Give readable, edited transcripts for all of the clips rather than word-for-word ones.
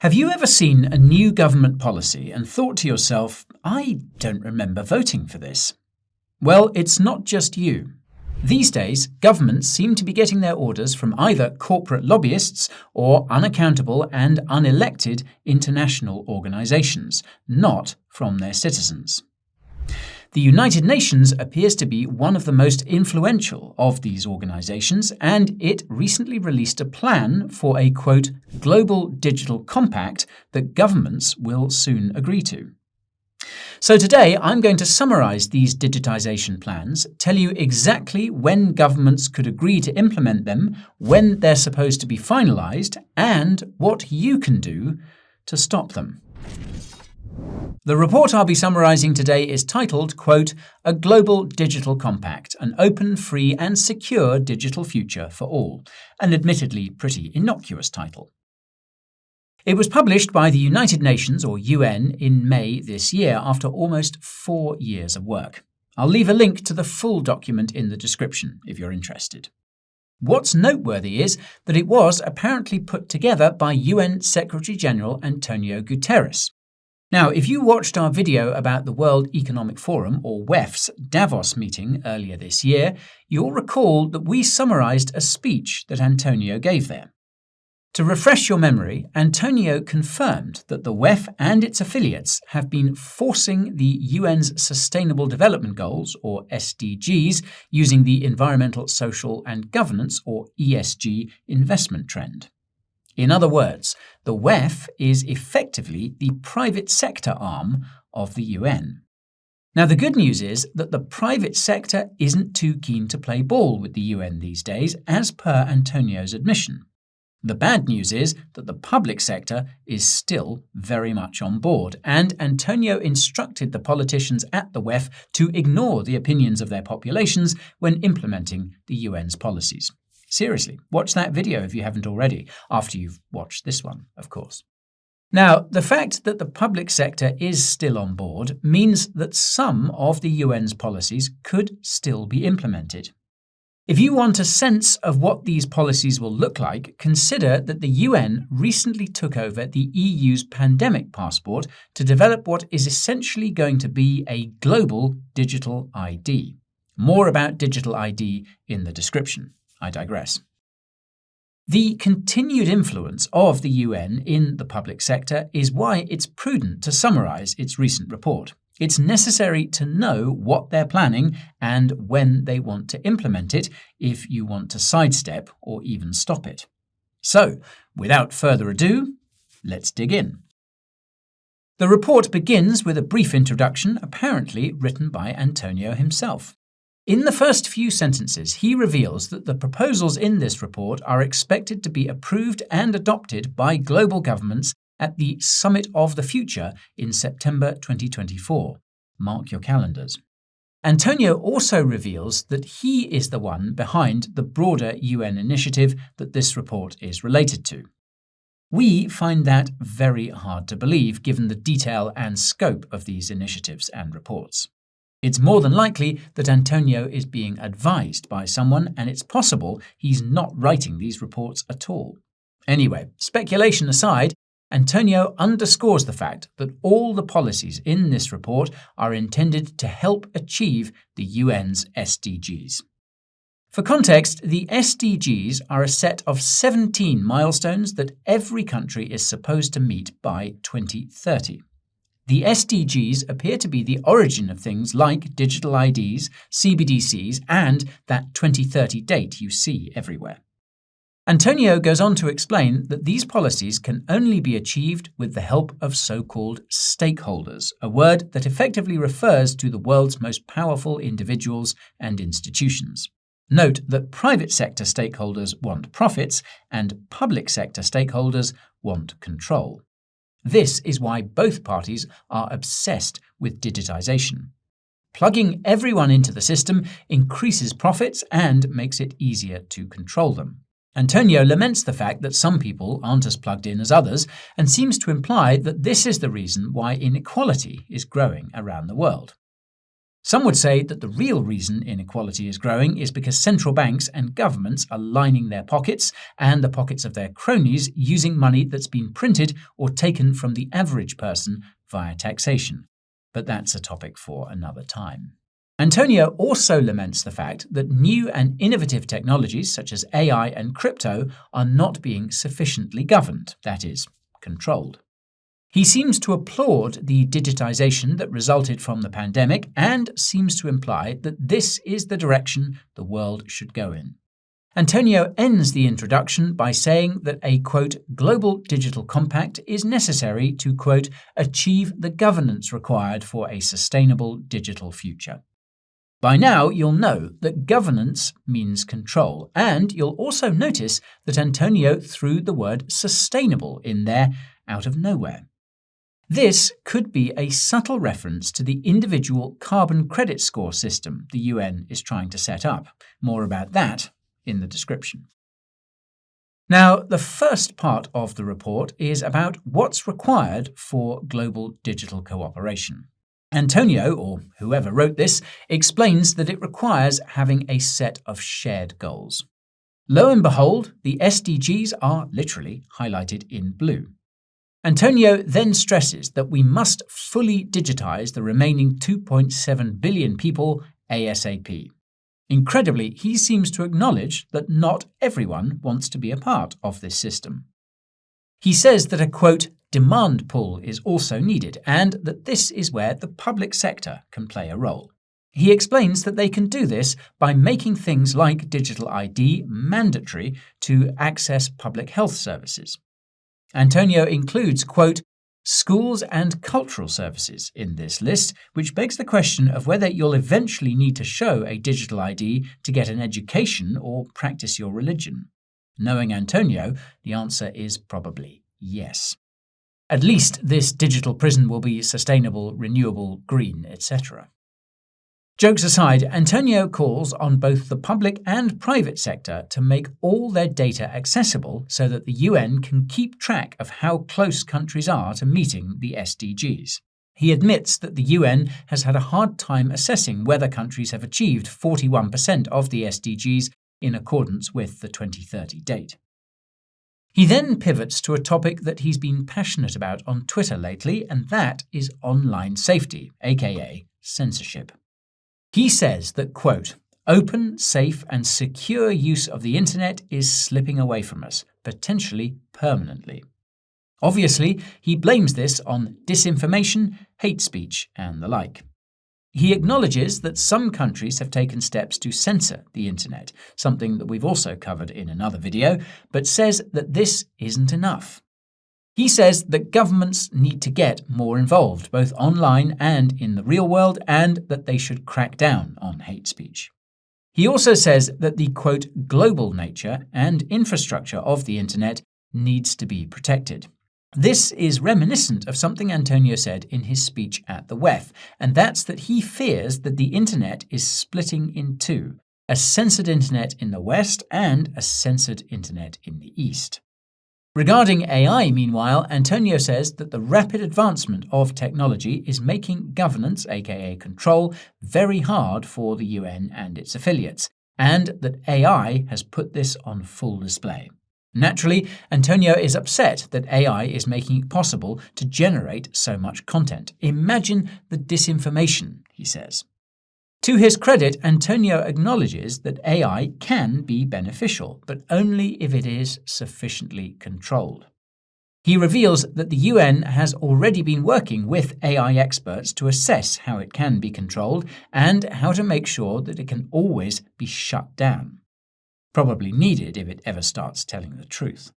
Have you ever seen a new government policy and thought to yourself, I don't remember voting for this? Well, it's not just you. These days, governments seem to be getting their orders from either corporate lobbyists or unaccountable and unelected international organisations, not from their citizens. The United Nations appears to be one of the most influential of these organisations, and it recently released a plan for a, quote, global digital compact that governments will soon agree to. So today I'm going to summarise these digitisation plans, tell you exactly when governments could agree to implement them, when they're supposed to be finalised, and what you can do to stop them. The report I'll be summarising today is titled, quote, A Global Digital Compact, an open, free and secure digital future for all, an admittedly pretty innocuous title. It was published by the United Nations, or UN, in May this year after almost 4 years of work. I'll leave a link to the full document in the description if you're interested. What's noteworthy is that it was apparently put together by UN Secretary-General Antonio Guterres. Now, if you watched our video about the World Economic Forum, or WEF's, Davos meeting earlier this year, you'll recall that we summarised a speech that Antonio gave there. To refresh your memory, Antonio confirmed that the WEF and its affiliates have been forcing the UN's Sustainable Development Goals, or SDGs, using the Environmental, Social and Governance, or ESG, investment trend. In other words, the WEF is effectively the private sector arm of the UN. Now, the good news is that the private sector isn't too keen to play ball with the UN these days, as per Antonio's admission. The bad news is that the public sector is still very much on board, and Antonio instructed the politicians at the WEF to ignore the opinions of their populations when implementing the UN's policies. Seriously, watch that video if you haven't already, after you've watched this one, of course. Now, the fact that the public sector is still on board means that some of the UN's policies could still be implemented. If you want a sense of what these policies will look like, consider that the UN recently took over the EU's pandemic passport to develop what is essentially going to be a global digital ID. More about digital ID in the description. I digress. The continued influence of the UN in the public sector is why it's prudent to summarise its recent report. It's necessary to know what they're planning and when they want to implement it if you want to sidestep or even stop it. So, without further ado, let's dig in. The report begins with a brief introduction, apparently written by Antonio himself. In the first few sentences, he reveals that the proposals in this report are expected to be approved and adopted by global governments at the Summit of the Future in September 2024. Mark your calendars. Antonio also reveals that he is the one behind the broader UN initiative that this report is related to. We find that very hard to believe given the detail and scope of these initiatives and reports. It's more than likely that Antonio is being advised by someone, and it's possible he's not writing these reports at all. Anyway, speculation aside, Antonio underscores the fact that all the policies in this report are intended to help achieve the UN's SDGs. For context, the SDGs are a set of 17 milestones that every country is supposed to meet by 2030. The SDGs appear to be the origin of things like digital IDs, CBDCs, and that 2030 date you see everywhere. Antonio goes on to explain that these policies can only be achieved with the help of so-called stakeholders, a word that effectively refers to the world's most powerful individuals and institutions. Note that private sector stakeholders want profits and public sector stakeholders want control. This is why both parties are obsessed with digitization. Plugging everyone into the system increases profits and makes it easier to control them. Antonio laments the fact that some people aren't as plugged in as others and seems to imply that this is the reason why inequality is growing around the world. Some would say that the real reason inequality is growing is because central banks and governments are lining their pockets and the pockets of their cronies using money that's been printed or taken from the average person via taxation. But that's a topic for another time. Antonio also laments the fact that new and innovative technologies such as AI and crypto are not being sufficiently governed, that is, controlled. He seems to applaud the digitization that resulted from the pandemic and seems to imply that this is the direction the world should go in. Antonio ends the introduction by saying that a, quote, global digital compact is necessary to, quote, achieve the governance required for a sustainable digital future. By now, you'll know that governance means control, and you'll also notice that Antonio threw the word sustainable in there out of nowhere. This could be a subtle reference to the individual carbon credit score system the UN is trying to set up. More about that in the description. Now, the first part of the report is about what's required for global digital cooperation. Antonio, or whoever wrote this, explains that it requires having a set of shared goals. Lo and behold, the SDGs are literally highlighted in blue. Antonio then stresses that we must fully digitize the remaining 2.7 billion people ASAP. Incredibly, he seems to acknowledge that not everyone wants to be a part of this system. He says that a, quote, demand pull is also needed and that this is where the public sector can play a role. He explains that they can do this by making things like digital ID mandatory to access public health services. Antonio includes, quote, schools and cultural services in this list, which begs the question of whether you'll eventually need to show a digital ID to get an education or practice your religion. Knowing Antonio, the answer is probably yes. At least this digital prison will be sustainable, renewable, green, etc. Jokes aside, Antonio calls on both the public and private sector to make all their data accessible so that the UN can keep track of how close countries are to meeting the SDGs. He admits that the UN has had a hard time assessing whether countries have achieved 41% of the SDGs in accordance with the 2030 date. He then pivots to a topic that he's been passionate about on Twitter lately, and that is online safety, aka censorship. He says that, quote, open, safe and secure use of the internet is slipping away from us, potentially permanently. Obviously, he blames this on disinformation, hate speech and the like. He acknowledges that some countries have taken steps to censor the internet, something that we've also covered in another video, but says that this isn't enough. He says that governments need to get more involved, both online and in the real world, and that they should crack down on hate speech. He also says that the, quote, global nature and infrastructure of the internet needs to be protected. This is reminiscent of something Antonio said in his speech at the WEF, and that's that he fears that the internet is splitting in two, a censored internet in the West and a censored internet in the East. Regarding AI, meanwhile, Antonio says that the rapid advancement of technology is making governance, aka control, very hard for the UN and its affiliates, and that AI has put this on full display. Naturally, Antonio is upset that AI is making it possible to generate so much content. Imagine the disinformation, he says. To his credit, Antonio acknowledges that AI can be beneficial, but only if it is sufficiently controlled. He reveals that the UN has already been working with AI experts to assess how it can be controlled and how to make sure that it can always be shut down. Probably needed if it ever starts telling the truth.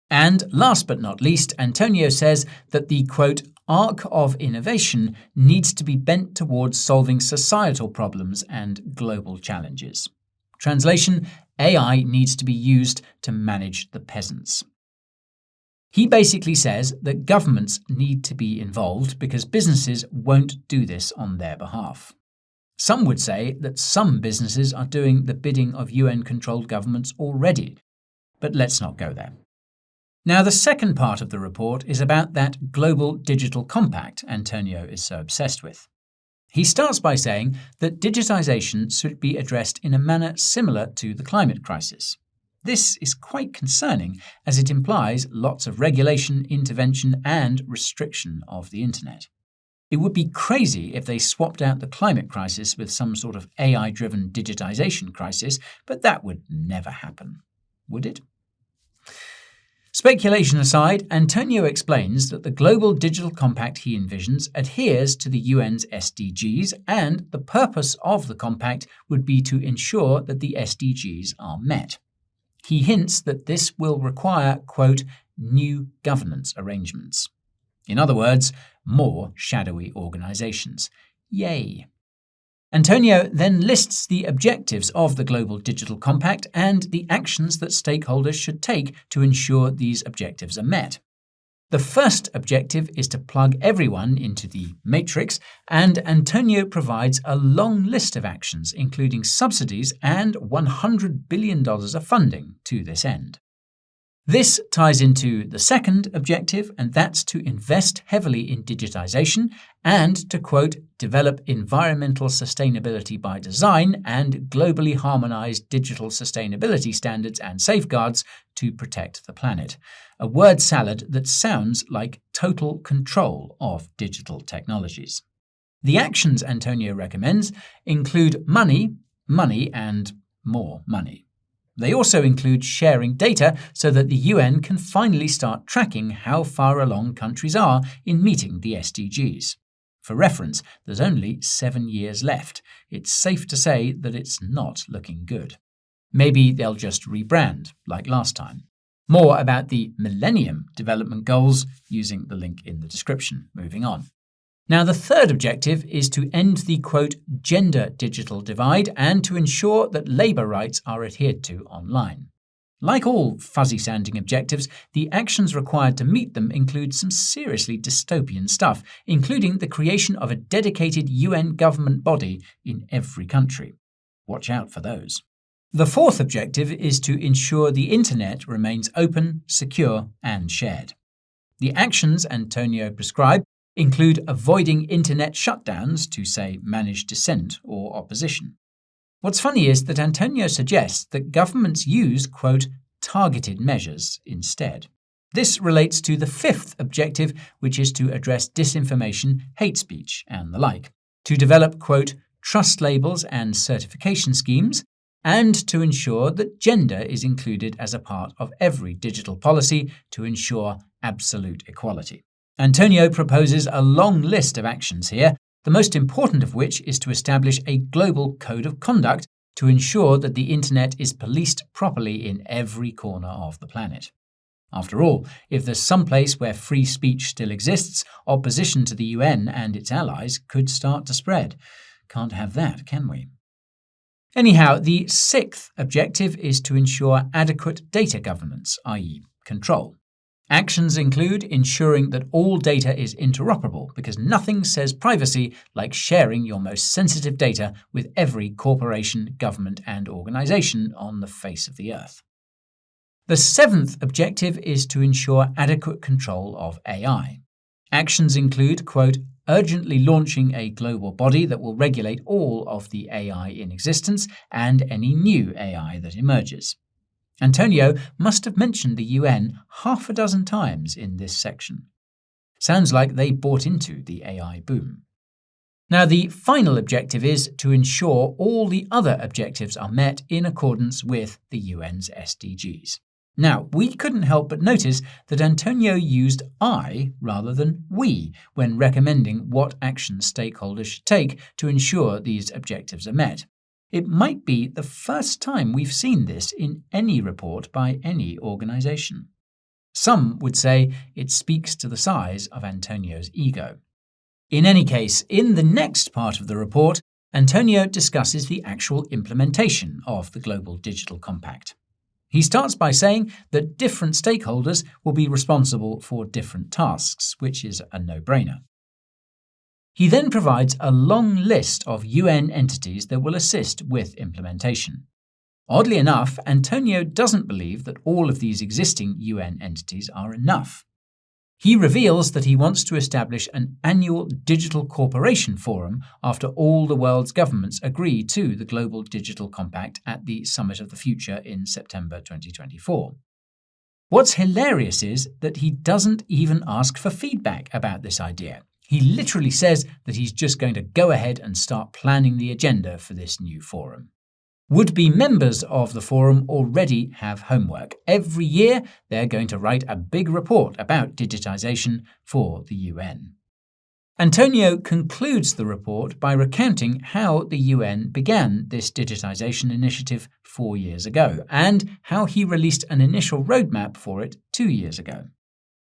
And last but not least, Antonio says that the, quote, arc of innovation needs to be bent towards solving societal problems and global challenges. Translation, AI needs to be used to manage the peasants. He basically says that governments need to be involved because businesses won't do this on their behalf. Some would say that some businesses are doing the bidding of UN-controlled governments already, but let's not go there. Now, the second part of the report is about that global digital compact Antonio is so obsessed with. He starts by saying that digitization should be addressed in a manner similar to the climate crisis. This is quite concerning, as it implies lots of regulation, intervention, and restriction of the internet. It would be crazy if they swapped out the climate crisis with some sort of AI-driven digitization crisis, but that would never happen, would it? Speculation aside, Antonio explains that the Global Digital Compact he envisions adheres to the UN's SDGs, and the purpose of the compact would be to ensure that the SDGs are met. He hints that this will require, quote, new governance arrangements. In other words, more shadowy organizations. Yay! Antonio then lists the objectives of the Global Digital Compact and the actions that stakeholders should take to ensure these objectives are met. The first objective is to plug everyone into the matrix, and Antonio provides a long list of actions, including subsidies and $100 billion of funding to this end. This ties into the second objective, and that's to invest heavily in digitization and to, quote, develop environmental sustainability by design and globally harmonized digital sustainability standards and safeguards to protect the planet. A word salad that sounds like total control of digital technologies. The actions Antonio recommends include money, and more money. They also include sharing data so that the UN can finally start tracking how far along countries are in meeting the SDGs. For reference, there's only 7 years left. It's safe to say that it's not looking good. Maybe they'll just rebrand, like last time. More about the Millennium Development Goals using the link in the description. Moving on. Now, the third objective is to end the, quote, gender digital divide and to ensure that labour rights are adhered to online. Like all fuzzy-sounding objectives, the actions required to meet them include some seriously dystopian stuff, including the creation of a dedicated UN government body in every country. Watch out for those. The fourth objective is to ensure the internet remains open, secure, and shared. The actions Antonio prescribed include avoiding internet shutdowns to, say, manage dissent or opposition. What's funny is that Antonio suggests that governments use, quote, targeted measures instead. This relates to the fifth objective, which is to address disinformation, hate speech, and the like, to develop, quote, trust labels and certification schemes, and to ensure that gender is included as a part of every digital policy to ensure absolute equality. Antonio proposes a long list of actions here, the most important of which is to establish a global code of conduct to ensure that the internet is policed properly in every corner of the planet. After all, if there's some place where free speech still exists, opposition to the UN and its allies could start to spread. Can't have that, can we? Anyhow, the sixth objective is to ensure adequate data governance, i.e., control. Actions include ensuring that all data is interoperable, because nothing says privacy like sharing your most sensitive data with every corporation, government, and organization on the face of the earth. The seventh objective is to ensure adequate control of AI. Actions include, quote, urgently launching a global body that will regulate all of the AI in existence and any new AI that emerges. Antonio must have mentioned the UN half a dozen times in this section. Sounds like they bought into the AI boom. Now, the final objective is to ensure all the other objectives are met in accordance with the UN's SDGs. Now, we couldn't help but notice that Antonio used I rather than we when recommending what actions stakeholders should take to ensure these objectives are met. It might be the first time we've seen this in any report by any organization. Some would say it speaks to the size of Antonio's ego. In any case, in the next part of the report, Antonio discusses the actual implementation of the Global Digital Compact. He starts by saying that different stakeholders will be responsible for different tasks, which is a no-brainer. He then provides a long list of UN entities that will assist with implementation. Oddly enough, Antonio doesn't believe that all of these existing UN entities are enough. He reveals that he wants to establish an annual digital cooperation forum after all the world's governments agree to the Global Digital Compact at the Summit of the Future in September 2024. What's hilarious is that he doesn't even ask for feedback about this idea. He literally says that he's just going to go ahead and start planning the agenda for this new forum. Would-be members of the forum already have homework. Every year, they're going to write a big report about digitization for the UN. Antonio concludes the report by recounting how the UN began this digitization initiative 4 years ago, and how he released an initial roadmap for it 2 years ago.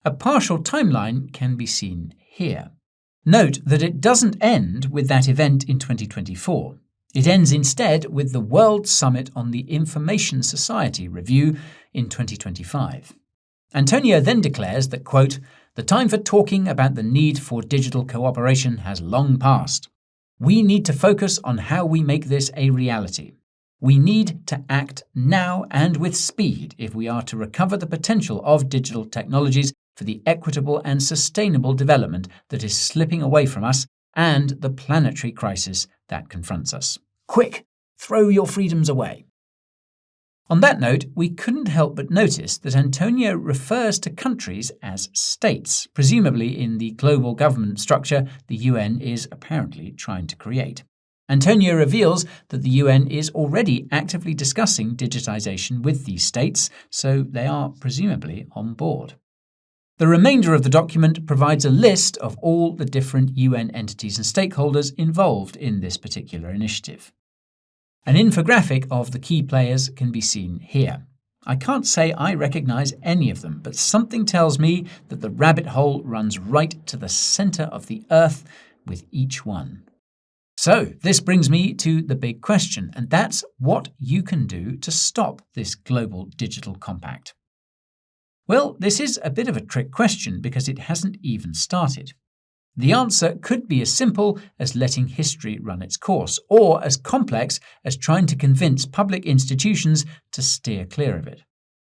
A partial timeline can be seen here. Note that it doesn't end with that event in 2024. It ends instead with the World Summit on the Information Society Review in 2025. Antonio then declares that, quote, "The time for talking about the need for digital cooperation has long passed. We need to focus on how we make this a reality. We need to act now and with speed if we are to recover the potential of digital technologies for the equitable and sustainable development that is slipping away from us and the planetary crisis that confronts us. Quick, throw your freedoms away." On that note, we couldn't help but notice that Antonio refers to countries as states, presumably in the global government structure the UN is apparently trying to create. Antonio reveals that the UN is already actively discussing digitization with these states, so they are presumably on board. The remainder of the document provides a list of all the different UN entities and stakeholders involved in this particular initiative. An infographic of the key players can be seen here. I can't say I recognize any of them, but something tells me that the rabbit hole runs right to the center of the earth with each one. So, this brings me to the big question, and that's what you can do to stop this global digital compact. Well, this is a bit of a trick question because it hasn't even started. The answer could be as simple as letting history run its course, or as complex as trying to convince public institutions to steer clear of it.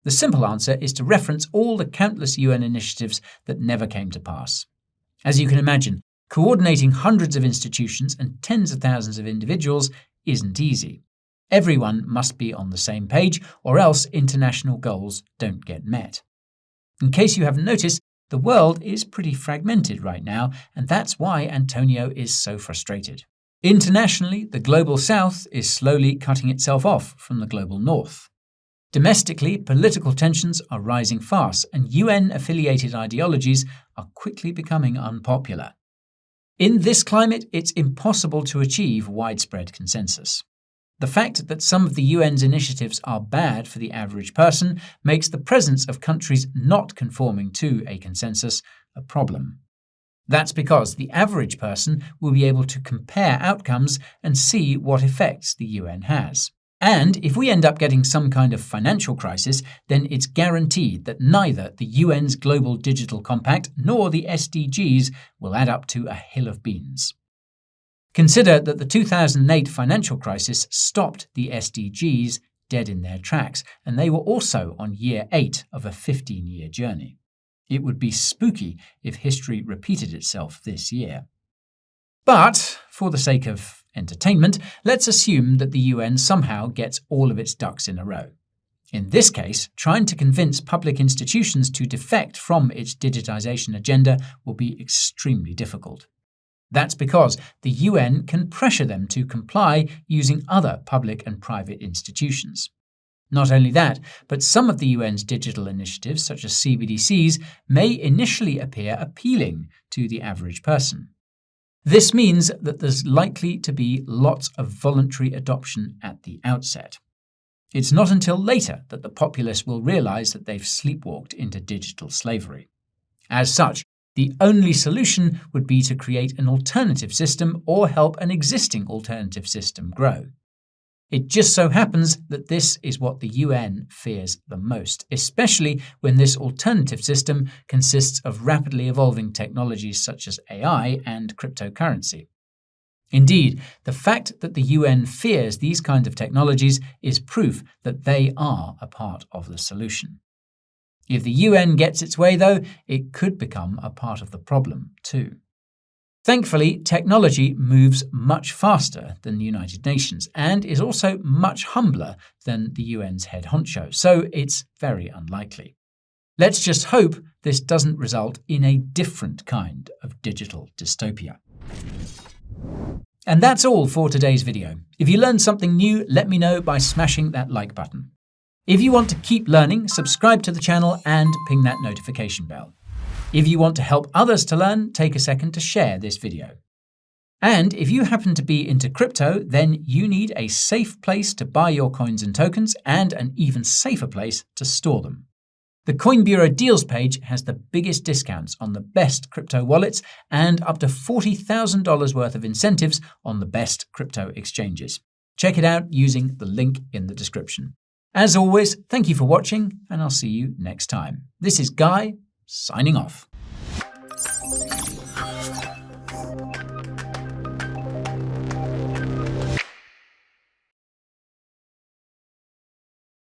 The simple answer is to reference all the countless UN initiatives that never came to pass. As you can imagine, coordinating hundreds of institutions and tens of thousands of individuals isn't easy. Everyone must be on the same page, or else international goals don't get met. In case you haven't noticed, the world is pretty fragmented right now, and that's why Antonio is so frustrated. Internationally, the global south is slowly cutting itself off from the global north. Domestically, political tensions are rising fast, and UN-affiliated ideologies are quickly becoming unpopular. In this climate, it's impossible to achieve widespread consensus. The fact that some of the UN's initiatives are bad for the average person makes the presence of countries not conforming to a consensus a problem. That's because the average person will be able to compare outcomes and see what effects the UN has. And if we end up getting some kind of financial crisis, then it's guaranteed that neither the UN's Global Digital Compact nor the SDGs will add up to a hill of beans. Consider that the 2008 financial crisis stopped the SDGs dead in their tracks, and they were also on year 8 of a 15-year journey. It would be spooky if history repeated itself this year. But, for the sake of entertainment, let's assume that the UN somehow gets all of its ducks in a row. In this case, trying to convince public institutions to defect from its digitization agenda will be extremely difficult. That's because the UN can pressure them to comply using other public and private institutions. Not only that, but some of the UN's digital initiatives, such as CBDCs, may initially appear appealing to the average person. This means that there's likely to be lots of voluntary adoption at the outset. It's not until later that the populace will realize that they've sleepwalked into digital slavery. As such, the only solution would be to create an alternative system or help an existing alternative system grow. It just so happens that this is what the UN fears the most, especially when this alternative system consists of rapidly evolving technologies such as AI and cryptocurrency. Indeed, the fact that the UN fears these kinds of technologies is proof that they are a part of the solution. If the UN gets its way, though, it could become a part of the problem too. Thankfully, technology moves much faster than the United Nations and is also much humbler than the UN's head honcho, so it's very unlikely. Let's just hope this doesn't result in a different kind of digital dystopia. And that's all for today's video. If you learned something new, let me know by smashing that like button. If you want to keep learning, subscribe to the channel and ping that notification bell. If you want to help others to learn, take a second to share this video. And if you happen to be into crypto, then you need a safe place to buy your coins and tokens and an even safer place to store them. The Coin Bureau Deals page has the biggest discounts on the best crypto wallets and up to $40,000 worth of incentives on the best crypto exchanges. Check it out using the link in the description. As always, thank you for watching, and I'll see you next time. This is Guy, signing off.